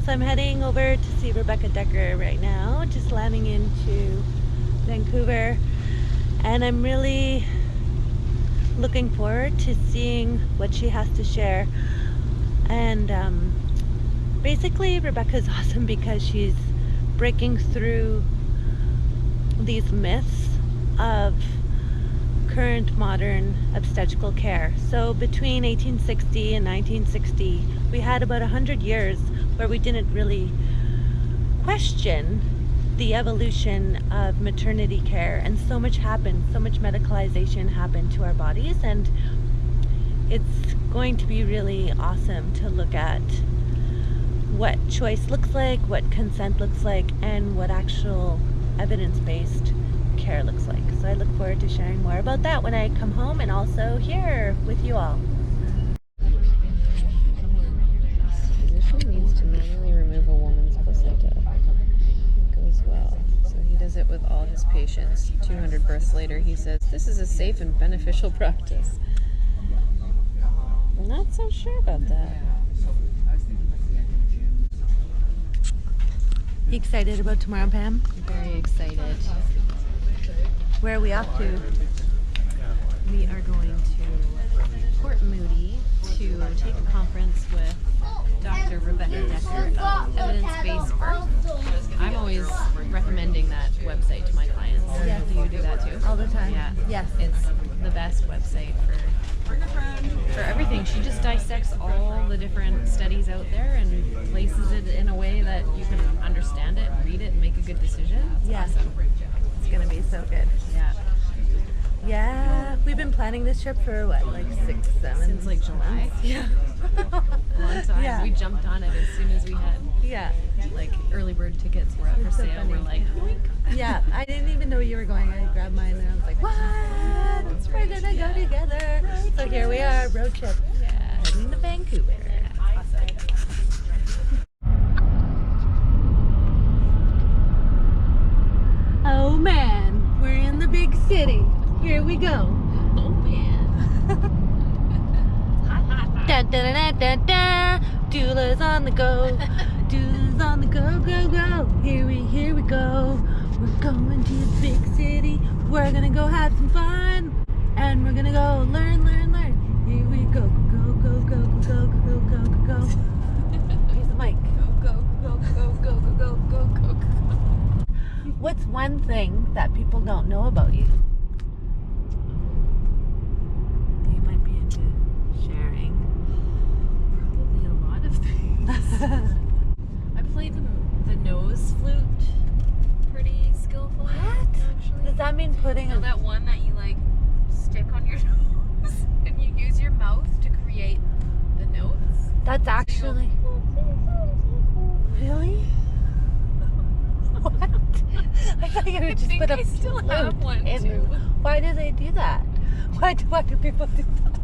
So I'm heading over to see Rebecca Dekker right now, just landing into Vancouver, and I'm really looking forward to seeing what she has to share. And basically Rebecca's awesome because she's breaking through these myths of current modern obstetrical care. So between 1860 and 1960, we had about 100 years where we didn't really question the evolution of maternity care, and so much happened, so much medicalization happened to our bodies, and it's going to be really awesome to look at what choice looks like, what consent looks like, and what actual evidence-based care looks like. So I look forward to sharing more about that when I come home, and also here with you all. Physician needs to manually remove a woman's placenta. It goes well. So he does it with all his patients. 200 births later, he says, "This is a safe and beneficial practice." I'm not so sure about that. You excited about tomorrow, Pam? Very excited. Where are we off to? We are going to Port Moody to take a conference with Dr. Rebecca Dekker of Evidence-Based Birth. I'm always recommending that website to my clients. Yes. Do you do that too? All the time. Yeah. Yes. It's the best website for everything. She just dissects all the different studies out there and places it in a way that you can understand it, read it, and make a good decision. It's awesome. It's gonna be so good. Yeah. Yeah, we've been planning this trip for what, like 6, 7? Since like July. Yeah. A long time. Yeah. We jumped on it as soon as we had like early bird tickets were up for It's so sale. funny. We're like, oink. Yeah, I didn't even know you were going. I grabbed mine and I was like, what? We're gonna go together. So here we are, road trip. Yeah. Heading to Vancouver. Awesome. Oh man, we're in the big city. Here we go. Oh man. Da da da da da. Doula's on the go. Doula's on the go, go, go. Here we go. We're going to the big city. We're gonna go have some fun, and we're gonna go learn, learn, learn. Here we go, go, go, go, go, go, go, go, go, go. Here's the mic. Go, go, go, go, go, go, go, go, go. What's one thing that people don't know about you? You might be into sharing. Probably a lot of things. I played the nose flute pretty skillfully. What? Actually. Does that mean putting You know a... that one that you like stick on your nose and you use your mouth to create the notes? That's actually... Really? What? I thought you would just think put a I still flute have one, in. too. Why do they do that? Why do people do that?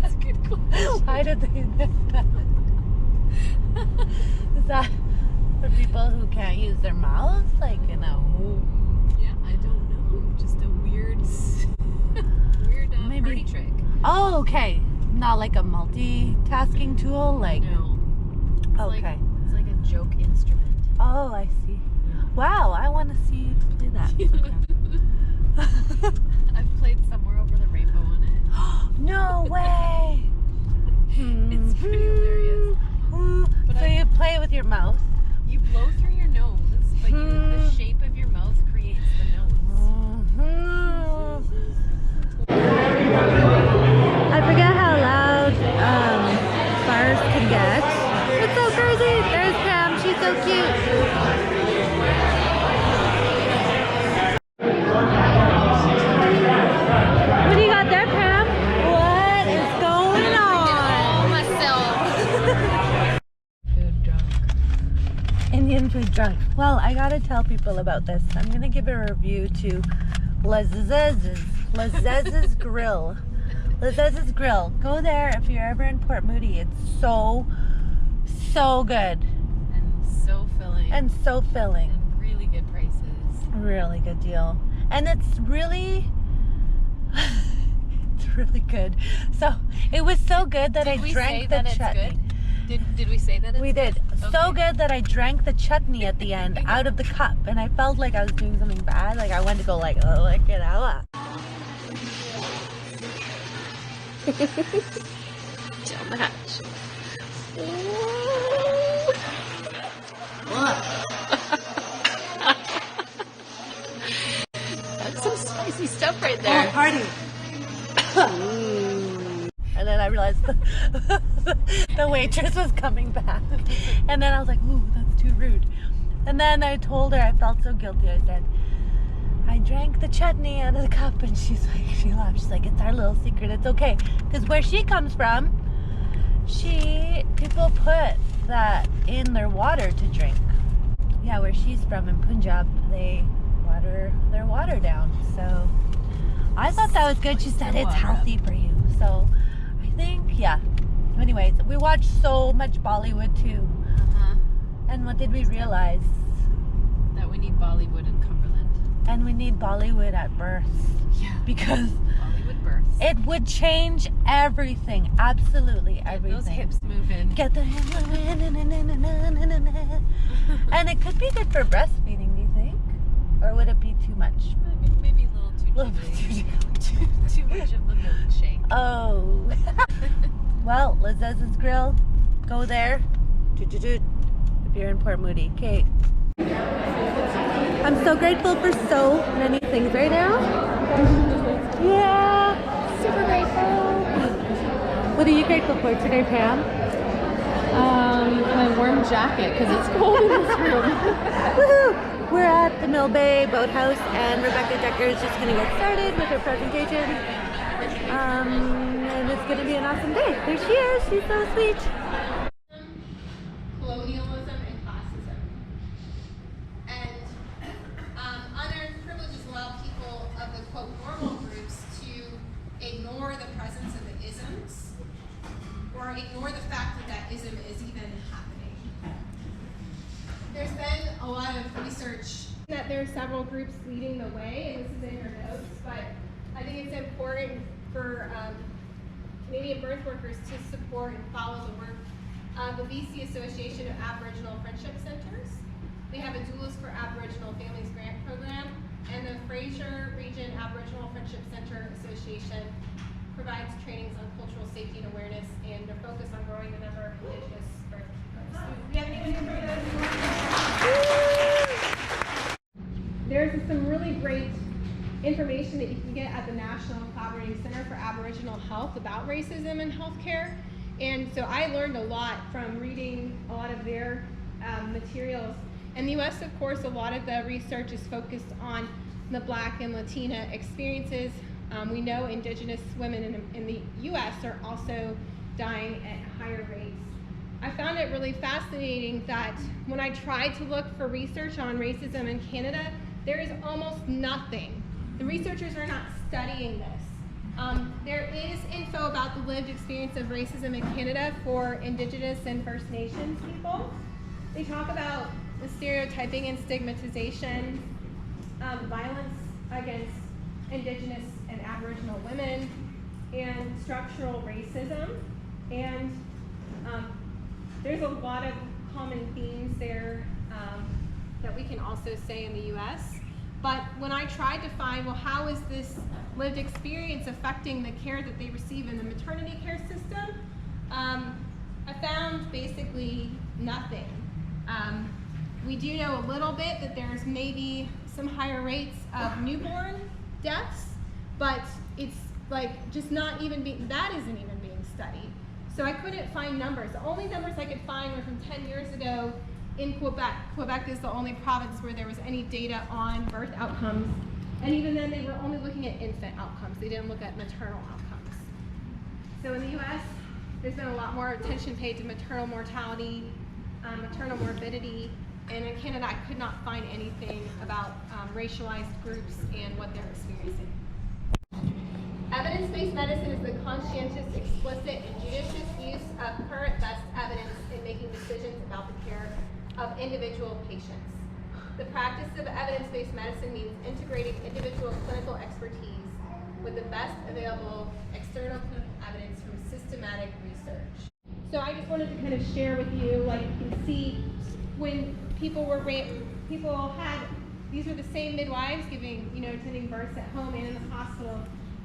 That's a good question. Why did they invent that? Is that for people who can't use their mouths? Like, you know... Yeah, I don't know. Just a weird Maybe. party trick. Oh, okay. Not like a multitasking tool? Like... No. Okay. It's like a joke instrument. Oh, I see. Wow, I want to see you play that. Okay. I've played Somewhere Over the Rainbow on it. No way! It's pretty hilarious. So you play it with your mouth. You blow through your nose, but the shape of your mouth creates the notes. I forget how loud bars can get. It's so crazy. There's Pam. She's so cute. What do you got there, Pam? What is going on? Myself. Food drunk. Indian food drunk. Well, I gotta tell people about this. I'm gonna give a review to Lazez's Grill. Lazez's Grill. Go there if you're ever in Port Moody. It's so good. And so filling. And really good prices. Really good deal. And it's really it's really good. So it was so good that I drank the chutney. Did we say that? We did. Okay. So good that I drank the chutney at the end out of the cup, and I felt like I was doing something bad. Like I wanted to go like, oh, like it out. Down the hatch. That's some spicy stuff right there. Oh, party. And then I realized the waitress was coming back. And then I was like, ooh, that's too rude. And then I told her I felt so guilty. I said, I drank the chutney out of the cup. And she laughed. She's like, it's our little secret. It's okay. Because where she comes from, people put that in their water to drink. Yeah, where she's from in Punjab, they water their water down. So I thought that was good. She said it's healthy for you. So I think, yeah. Anyways, we watched so much Bollywood too. And what did we realize? That we need Bollywood in Cumberland. And we need Bollywood at birth. Yeah. Because Bollywood births. it would change everything. Absolutely everything. Those hips moving. Get the hips moving. And it could be good for breastfeeding, do you think? Or would it be too much? Maybe a little too too much of the milkshake. Oh. Well, Liz's Grill. Go there. If you're in Port Moody. Okay. I'm so grateful for so many things right now. Yeah. Super grateful. What are you grateful for today, Pam? My warm jacket, because it's cold in this room. Woohoo! We're at the Mill Bay Boathouse, and Rebecca Dekker is just going to get started with her presentation. And it's going to be an awesome day. There she is. She's so sweet. Colonialism and classism. And unearned privileges allow people of the quote normal groups to ignore the presence of the isms, or ignore the fact that that ism is even happening. There's been a lot of research that there are several groups leading the way, and this is in your notes, but I think it's important for Canadian birth workers to support and follow the work of the BC Association of Aboriginal Friendship Centers. They have a Doulas for Aboriginal Families grant program, and the Fraser Region Aboriginal Friendship Center Association provides trainings on cultural safety and awareness, and they're focused on growing the number of Indigenous birth workers. Do we have anyone here for those? There's some really great information that you can get at the National Collaborating Center for Aboriginal Health about racism in healthcare. And so I learned a lot from reading a lot of their materials. In the US, of course, a lot of the research is focused on the Black and Latina experiences. We know Indigenous women in the US are also dying at higher rates. I found it really fascinating that when I tried to look for research on racism in Canada, there is almost nothing. The researchers are not studying this. There is info about the lived experience of racism in Canada for Indigenous and First Nations people. They talk about the stereotyping and stigmatization, violence against Indigenous and Aboriginal women, and structural racism. And there's a lot of common themes there that we can also say in the US. But when I tried to find, well, how is this lived experience affecting the care that they receive in the maternity care system, I found basically nothing. We do know a little bit that there's maybe some higher rates of newborn deaths, but it's like just not even being, that isn't even being studied. So I couldn't find numbers. The only numbers I could find were from 10 years ago in Quebec. Quebec is the only province where there was any data on birth outcomes. And even then they were only looking at infant outcomes. They didn't look at maternal outcomes. So in the US, there's been a lot more attention paid to maternal mortality, maternal morbidity, and in Canada I could not find anything about racialized groups and what they're experiencing. Evidence-based medicine is the conscientious, explicit, and judicious use of current best evidence in making decisions about the care of individual patients. The practice of evidence-based medicine means integrating individual clinical expertise with the best available external clinical evidence from systematic research. So So I just wanted to kind of share with you, like you can see, when these were the same midwives giving, attending births at home and in the hospital.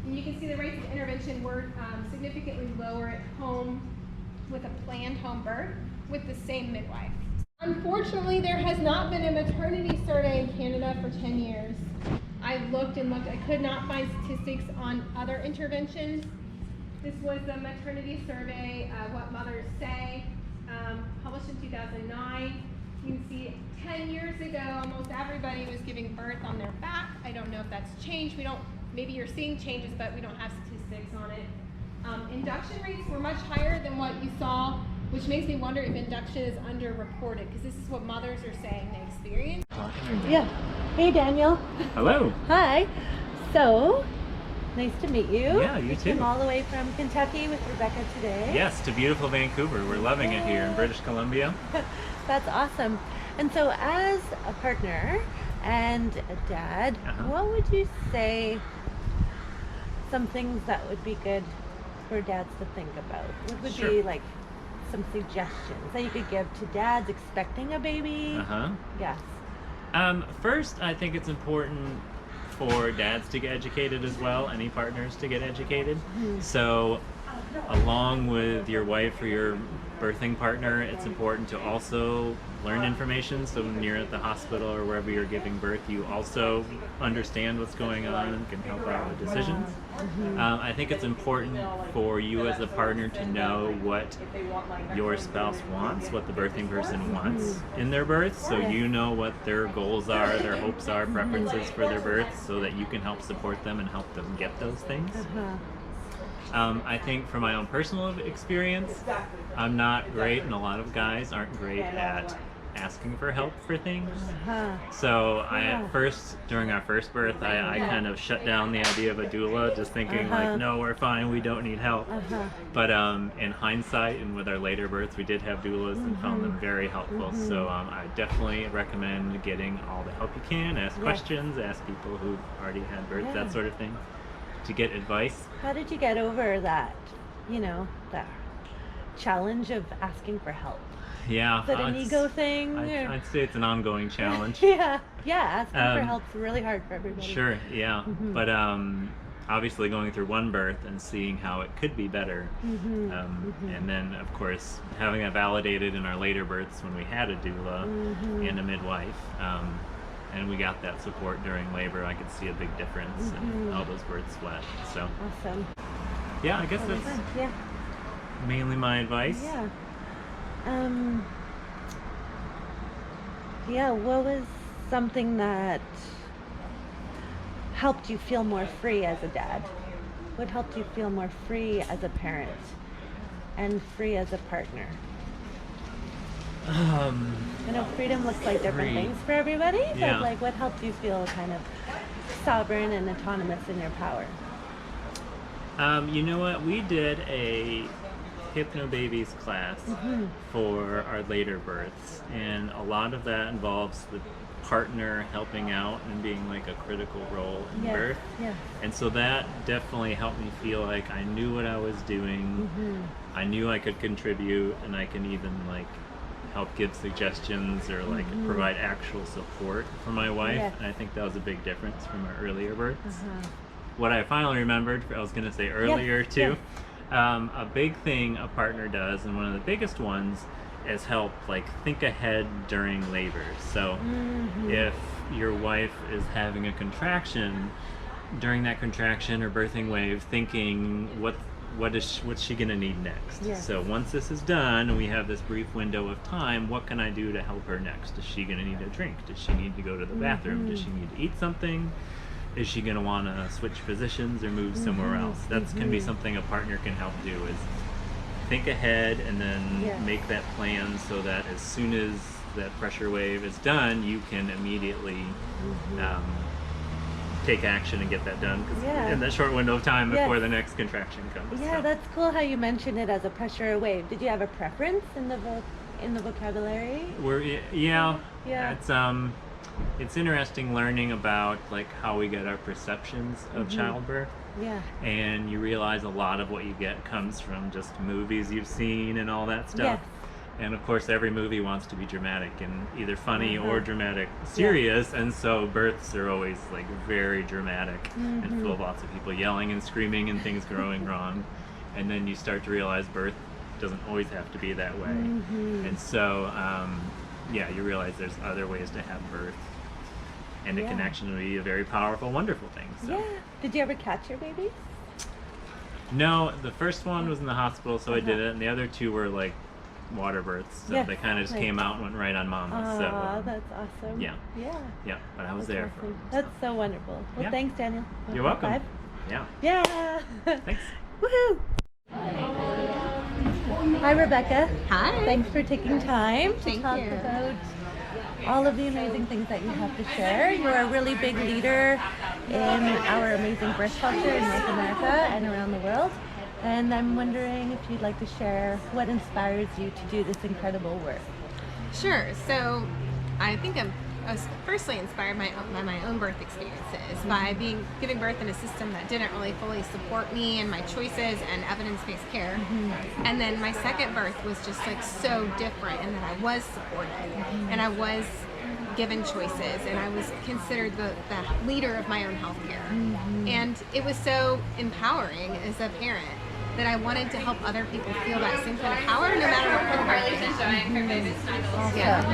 And you can see the rates of intervention were significantly lower at home with a planned home birth with the same midwife. Unfortunately, there has not been a maternity survey in Canada for 10 years. I looked and looked, I could not find statistics on other interventions. This was the maternity survey, What Mothers Say, published in 2009. You can see 10 years ago, almost everybody was giving birth on their back. I don't know if that's changed. Maybe you're seeing changes, but we don't have statistics on it. Induction rates were much higher than what you saw, which makes me wonder if induction is underreported, because this is what mothers are saying they experience. Yeah. Hey, Daniel. Hello. Hi. So, nice to meet you. Yeah, you too. Came all the way from Kentucky with Rebecca today. Yes, to beautiful Vancouver. We're loving it here in British Columbia. That's awesome. And so, as a partner and a dad, what would you say some things that would be good for dads to think about? What would be like some suggestions that you could give to dads expecting a baby? Yes. First, I think it's important for dads to get educated as well, any partners to get educated. So along with your wife or your birthing partner, it's important to also learn information, so when you're at the hospital or wherever you're giving birth, you also understand what's going on and can help out with decisions. I think it's important for you as a partner to know what your spouse wants, what the birthing person wants in their birth, so you know what their goals are, their hopes are, preferences for their birth, so that you can help support them and help them get those things. I think from my own personal experience, I'm not great, and a lot of guys aren't great at asking for help for things. So during our first birth, I kind of shut down the idea of a doula, just thinking like, no, we're fine, we don't need help. But in hindsight and with our later births, we did have doulas and found them very helpful. So I definitely recommend getting all the help you can, ask questions, ask people who've already had births, that sort of thing, to get advice. How did you get over that, that challenge of asking for help? Yeah. Is it an ego thing? I'd say it's an ongoing challenge. Asking for help's really hard for everybody. Sure, yeah. But obviously going through one birth and seeing how it could be better. And then, of course, having that validated in our later births when we had a doula and a midwife. And we got that support during labor. I could see a big difference in how those births went. So awesome. Yeah, I guess that's mainly my advice. What was something that helped you feel more free as a dad? What helped you feel more free as a parent and free as a partner? I know freedom looks like different things for everybody, but like what helped you feel kind of sovereign and autonomous in your power? You know what? We did a Hypnobabies class for our later births, and a lot of that involves the partner helping out and being like a critical role in birth. And so that definitely helped me feel like I knew what I was doing. I knew I could contribute, and I can even like help give suggestions or like provide actual support for my wife. And I think that was a big difference from our earlier births. What I finally remembered, I was going to say earlier too, a big thing a partner does, and one of the biggest ones, is help like think ahead during labor. So if your wife is having a contraction, during that contraction or birthing wave, thinking what's she gonna need next? So once this is done and we have this brief window of time, what can I do to help her next? Is she gonna need a drink? Does she need to go to the bathroom? Does she need to eat something? Is she gonna wanna switch positions or move somewhere else? That's can be something a partner can help do, is think ahead and then make that plan so that as soon as that pressure wave is done, you can immediately take action and get that done in that short window of time before the next contraction comes. That's cool how you mentioned it as a pressure wave. Did you have a preference in the vocabulary? It's interesting learning about like how we get our perceptions of childbirth. Yeah. And you realize a lot of what you get comes from just movies you've seen and all that stuff. Yes. And of course, every movie wants to be dramatic and either funny or Uh-huh. dramatic, serious. And so births are always like very dramatic and full of lots of people yelling and screaming and things going wrong. And then you start to realize birth doesn't always have to be that way. And so, yeah, you realize there's other ways to have birth. And it can actually be a very powerful, wonderful thing. So. Yeah. Did you ever catch your babies? No, the first one was in the hospital, so I did it. And the other two were like water births, so Yes, they kind of just right. came out and went right on mama. So That's awesome. yeah. Yeah. yeah, but I was That's there awesome. for. That's so wonderful. Well, Yeah. thanks, Daniel. You're welcome. Five. Yeah. Yeah. Thanks. Woohoo. Hi, Rebecca. Hi. Thanks for taking time to Thank talk you. about all of the amazing things that you have to share. You're a really big leader in our amazing birth culture in North America and around the world. And I'm wondering if you'd like to share what inspires you to do this incredible work. Sure. So I think I was firstly inspired by my own birth experiences, by giving birth in a system that didn't really fully support me and my choices and evidence-based care. And then my second birth was just like so different in that I was supported and I was given choices and I was considered the leader of my own healthcare. And it was so empowering as a parent that I wanted to help other people feel that same kind of power no matter what kind of birth they had. Awesome. Yeah.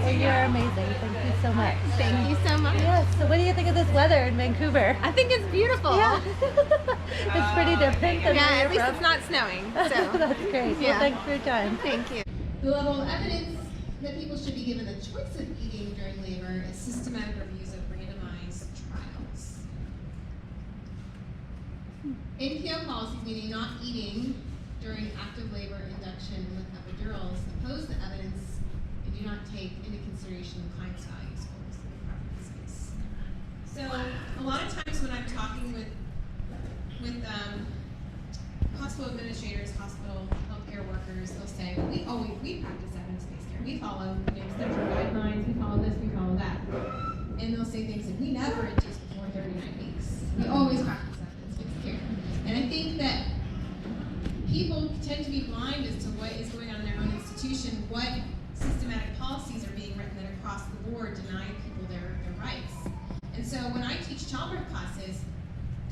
Well, you're amazing. Thank you so much. Thank you so much. Yes. So what do you think of this weather in Vancouver? I think it's beautiful. Yeah. It's pretty different than Yeah, where at you're least from. it's not snowing. So That's great. Yeah. Well, thanks for your time. thank you. The level of evidence that people should be given the choice of eating during labor is systematic reviews of randomized trials. NPO policies meaning not eating during active labor induction with epidurals oppose the evidence and do not take into consideration the client's values, goals, and preferences. So a lot of times when I'm talking with hospital administrators, hospital healthcare workers, they'll say, well, we practice evidence-based care. We follow central guidelines, we follow this, we follow that. And they'll say things like, we never induce before 39 weeks. We always practice evidence-based care. And I think that people tend to be blind as to what is going on in their own institution, what systematic policies are being written that across the board deny people their rights. And so when I teach childbirth classes,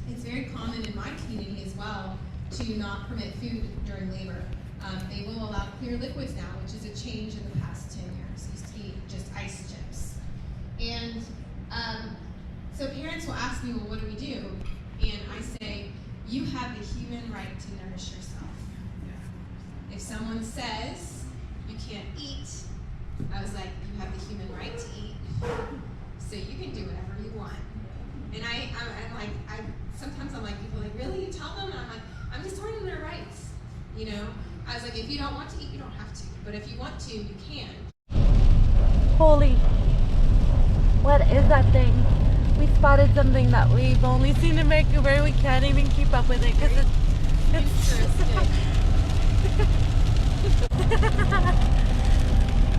it's very common in my community as well to not permit food during labor. They will allow clear liquids now, which is a change in the past 10 years. It used to be just ice chips. And so parents will ask me, well, what do we do? And I say, you have the human right to nourish yourself. If someone says you can't eat, I was like, you have the human right to eat, so you can do whatever you want. And sometimes I'm like, people are like, really? You tell them? And I'm like, I'm just telling them their rights. You know? I was like, if you don't want to eat, you don't have to. But if you want to, you can. Holy, what is that thing? We spotted something that we've only seen in Vancouver. We can't even keep up with it because it's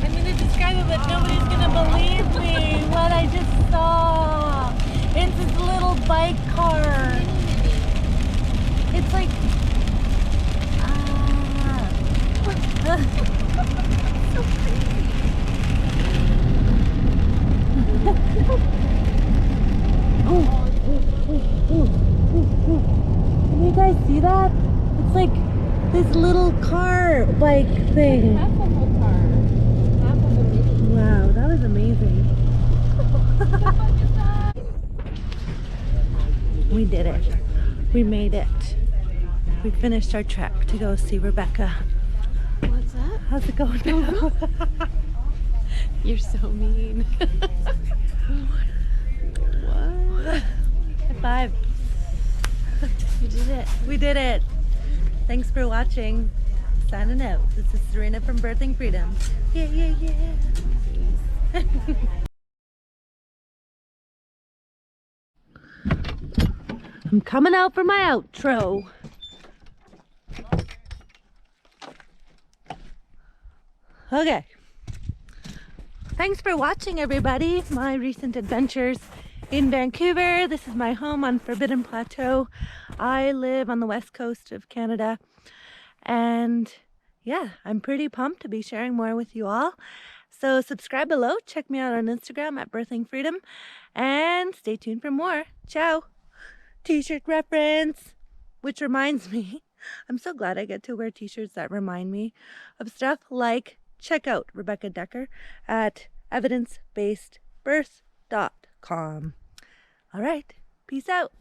I'm going to describe it, but nobody's going to believe me. What I just saw. It's this little bike car. It's like... so crazy. Can you guys see that? It's like this little car bike thing. Half a whole car. Half of a mini. Wow, that was amazing. We did it. We made it. We finished our trek to go see Rebecca. What's that? How's it going now? You're so mean. What? High five. You did it. We did it. Thanks for watching. Signing out. This is Serena from Birthing Freedom. Yeah, yeah, yeah. I'm coming out for my outro. Okay. Thanks for watching, everybody. My recent adventures in Vancouver. This is my home on Forbidden Plateau. I live on the west coast of Canada, and yeah, I'm pretty pumped to be sharing more with you all. So subscribe below, check me out on Instagram at Birthing Freedom, and stay tuned for more. Ciao! T-shirt reference, which reminds me, I'm so glad I get to wear t-shirts that remind me of stuff, like check out Rebecca Dekker at evidencebasedbirth.com. All right, peace out.